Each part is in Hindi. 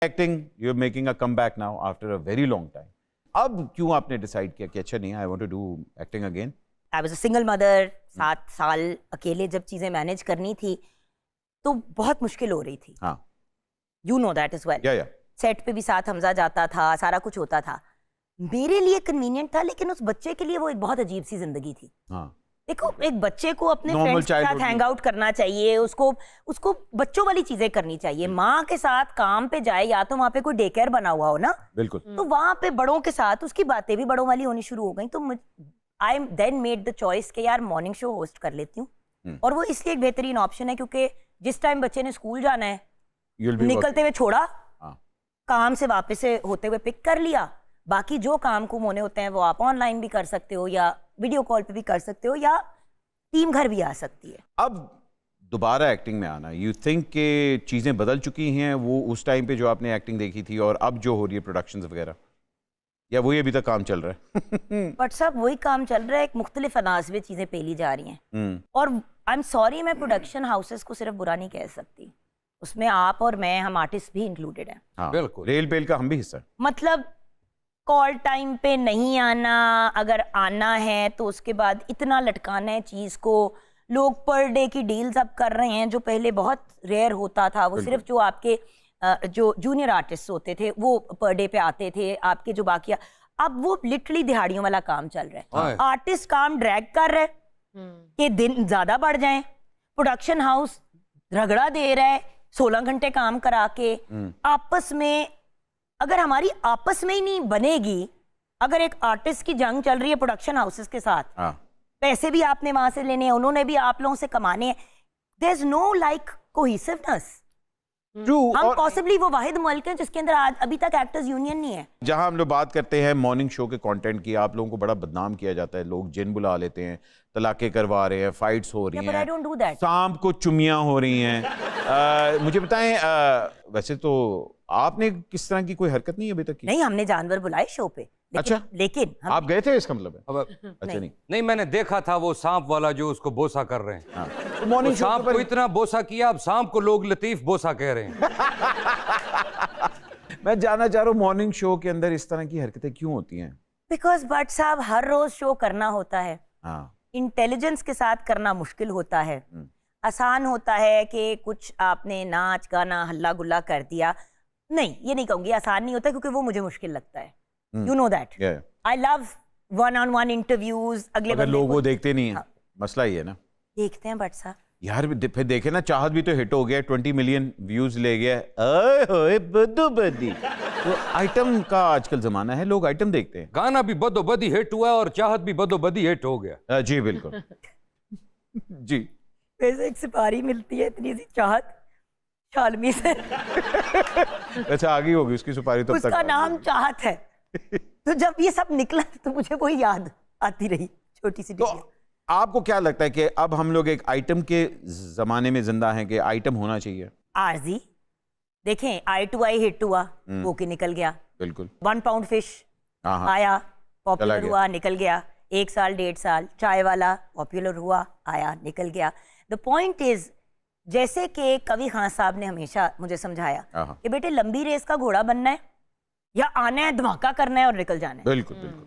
Acting you are making a comeback now after a very long time. अब क्यों आपने डिसाइड किया कि अच्छा नहीं, I want to do acting again? I was a single mother. 7 साल अकेले जब चीजें मैनेज करनी थी तो बहुत मुश्किल हो रही थी. हाँ, you know that is well. या सेट पे भी साथ हमजा जाता था, सारा कुछ होता था. मेरे लिए कन्वीनियंट था, लेकिन उस बच्चे के लिए वो एक बहुत अजीब सी जिंदगी थी. हाँ. देखो, एक बच्चे को अपने Normal फ्रेंड्स के साथ childhood हैंग आउट करना चाहिए, उसको बच्चों वाली चीजें करनी चाहिए. माँ के साथ काम पे जाए, या तो वहाँ पे कोई डे केयर बना हुआ हो ना, बिल्कुल. तो वहाँ पे बड़ों के साथ उसकी बातें भी बड़ों वाली होनी शुरू हो गई. तो आई देन मेड द चॉइस कि यार मॉर्निंग शो होस्ट कर लेती हूँ. और वो इसलिए एक बेहतरीन ऑप्शन है क्योंकि जिस टाइम बच्चे ने स्कूल जाना है, निकलते हुए छोड़ा, काम से वापस से होते हुए पिक कर लिया. बाकी जो काम कुम होने होते हैं वो आप ऑनलाइन भी कर सकते हो, या वीडियो कॉल पे भी कर सकते हो, या टीम घर भी आ सकती है. अब दोबारा एक्टिंग में आना, यू थिंक के चीज़ें बदल चुकी हैं वो उस टाइम पे जो आपने एक्टिंग देखी थी और अब जो हो रही है प्रोडक्शंस वगैरह, या वही अभी तक काम चल रहा है? बट सब वही काम चल रहा है, एक मुख्तलिफ अंदाज में चीजें पेली जा रही हैं. और आई एम सॉरी, मैं प्रोडक्शन हाउसेस को सिर्फ बुरा नहीं कह सकती, उसमें आप और मैं, हम आर्टिस्ट भी इंक्लूडेड हैं. हाँ, बिल्कुल. रेल पेल का हम भी हिस्सा. मतलब कॉल टाइम पे नहीं आना, अगर आना है तो उसके बाद इतना लटकाना है चीज को. लोग पर डे की डील्स अब कर रहे हैं, जो पहले बहुत रेयर होता था. वो सिर्फ जो आपके जो जूनियर आर्टिस्ट होते थे वो पर डे पे आते थे, आपके जो बाकी. अब वो लिटरली दिहाड़ियों वाला काम चल रहा है. आर्टिस्ट काम ड्रैग कर रहे कि दिन ज्यादा बढ़ जाएं, प्रोडक्शन हाउस रगड़ा दे रहा है 16 घंटे काम करा के. आपस में, अगर हमारी आपस में ही नहीं बनेगी, अगर एक आर्टिस्ट की जंग चल रही है प्रोडक्शन हाउसेस के साथ, पैसे भी आपने वहां से लेने हैं, उन्होंने भी आप लोगों से कमाने हैं, there is no like cohesiveness. हम पॉसिबली वो वाहिद मुल्क हैं जिसके अंदर आज अभी तक एक्टर्स यूनियन नहीं है. जहां हम लोग बात करते हैं मॉर्निंग शो के कंटेंट की, आप लोगों को बड़ा बदनाम किया जाता है. लोग जिन बुला लेते हैं, तलाके करवा रहे हैं, फाइट्स हो रही हैं, शाम को चुमियां हो रही हैं. मुझे बताएं, वैसे तो आपने किस तरह की कोई हरकत नहीं अभी तक की? नहीं, हमने जानवर बुलाए शो पे. अच्छा, लेकिन आप गए थे, इसका मतलब है? अब अच्छा, नहीं, मैंने देखा था वो सांप वाला जो उसको बोसा कर रहे हैं. तो मॉर्निंग शो सांप को इतना बोसा किया, अब सांप को लोग लतीफ बोसा कह रहे हैं. मैं जानना चाह रहा हूँ मॉर्निंग शो के अंदर इस तरह की हरकतें क्यों होती हैं? बिकॉज भट्ट साहब, हर रोज शो करना होता है. इंटेलिजेंस के साथ करना मुश्किल होता है. आसान होता है कि कुछ आपने नाच गाना हल्ला गुल्ला कर दिया. नहीं, ये नहीं कहूंगी आसान नहीं होता, क्योंकि वो मुझे मुश्किल लगता है. You know that. I love one on one interviews. अगले लोग वो देखते नहीं है. मसला ही है ना. देखते हैं भट्ट साहब यार. फिर देखे ना, चाहत भी तो हिट हो गया, 20 मिलियन व्यूज ले गया. ओए बदो बदी. तो आइटम का आजकल जमाना है, लोग आइटम देखते हैं. गाना भी बदो बदी हिट हुआ और चाहत भी बदो बदी हिट हो गया. जी बिल्कुल. जी. वैसे एक सिपारी मिलती है इतनी सी चाहत शालमी से. अच्छा, आगे होगी उसकी सुपारी तो. उसका नाम चाहत है. तो जब ये सब निकला तो मुझे वही याद आती रही, छोटी सी. तो आपको क्या लगता है कि अब हम लोग एक आइटम के जमाने में जिंदा हैं कि आइटम होना चाहिए? आरजी देखें, आई टू आई हिट हुआ, वो के निकल गया. बिल्कुल. 1 पाउंड फिश आया, पॉपुलर हुआ, निकल गया. 1 साल 1.5 साल चाय वाला पॉपुलर हुआ, आया, निकल गया. द पॉइंट इज, जैसे कि कवि खान साहब ने हमेशा मुझे समझाया कि बेटे, लंबी रेस का घोड़ा बनना है या आना है, धमाका करना है और निकल जाना है. बिल्कुल बिल्कुल.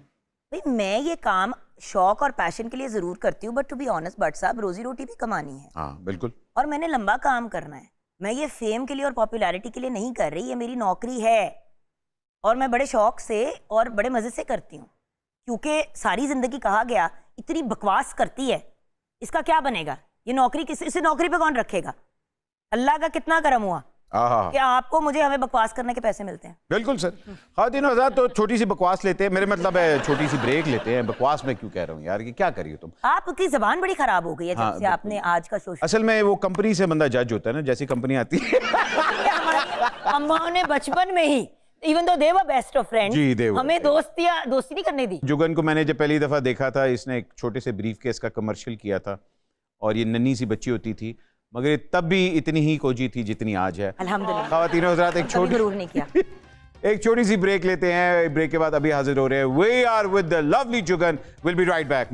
भाई, मैं ये काम शौक और पैशन के लिए जरूर करती हूँ, but to be honest Bhatt साहब, रोजी रोटी भी कमानी है. हाँ बिल्कुल. और मैंने लंबा काम करना है. मैं ये फेम के लिए और पॉपुलैरिटी के लिए नहीं कर रही, ये मेरी नौकरी है और मैं बड़े शौक से और बड़े मजे से करती हूँ. क्योंकि सारी जिंदगी कहा गया इतनी बकवास करती है, इसका क्या बनेगा? ये नौकरी इसे नौकरी पे कौन रखेगा? अल्लाह का कितना करम हुआ कि आपको मुझे हमें बकवास करने के पैसे मिलते हैं. बिल्कुल सर. खातिन हज़रात, तो छोटी सी बकवास लेते हैं, मेरे मतलब है छोटी सी ब्रेक लेते हैं. बकवास में क्यों कह रहा हूँ यार, कि क्या करिए तुम. आपकी जबान बड़ी खराब हो गई है जब से आपने आज का शो. असल में वो कंपनी से बंदा जज होता है ना, जैसी कंपनी आती है. अम्मा ने बचपन में ही, even though they were best of friends, हमें दोस्ती नहीं करने दी. जुगन को मैंने जब पहली दफा देखा था, इसने एक छोटे से ब्रीफ केस का कमर्शियल किया था और ये नन्ही सी बच्ची होती थी, मगर तब भी इतनी ही कोजी थी जितनी आज है. अल्हम्दुलिल्लाह. ख़वातीन हज़रात, एक छोटी सी ब्रेक लेते हैं. ब्रेक के बाद अभी हाजिर हो रहे हैं. We are with the lovely Jugan. Will be right back.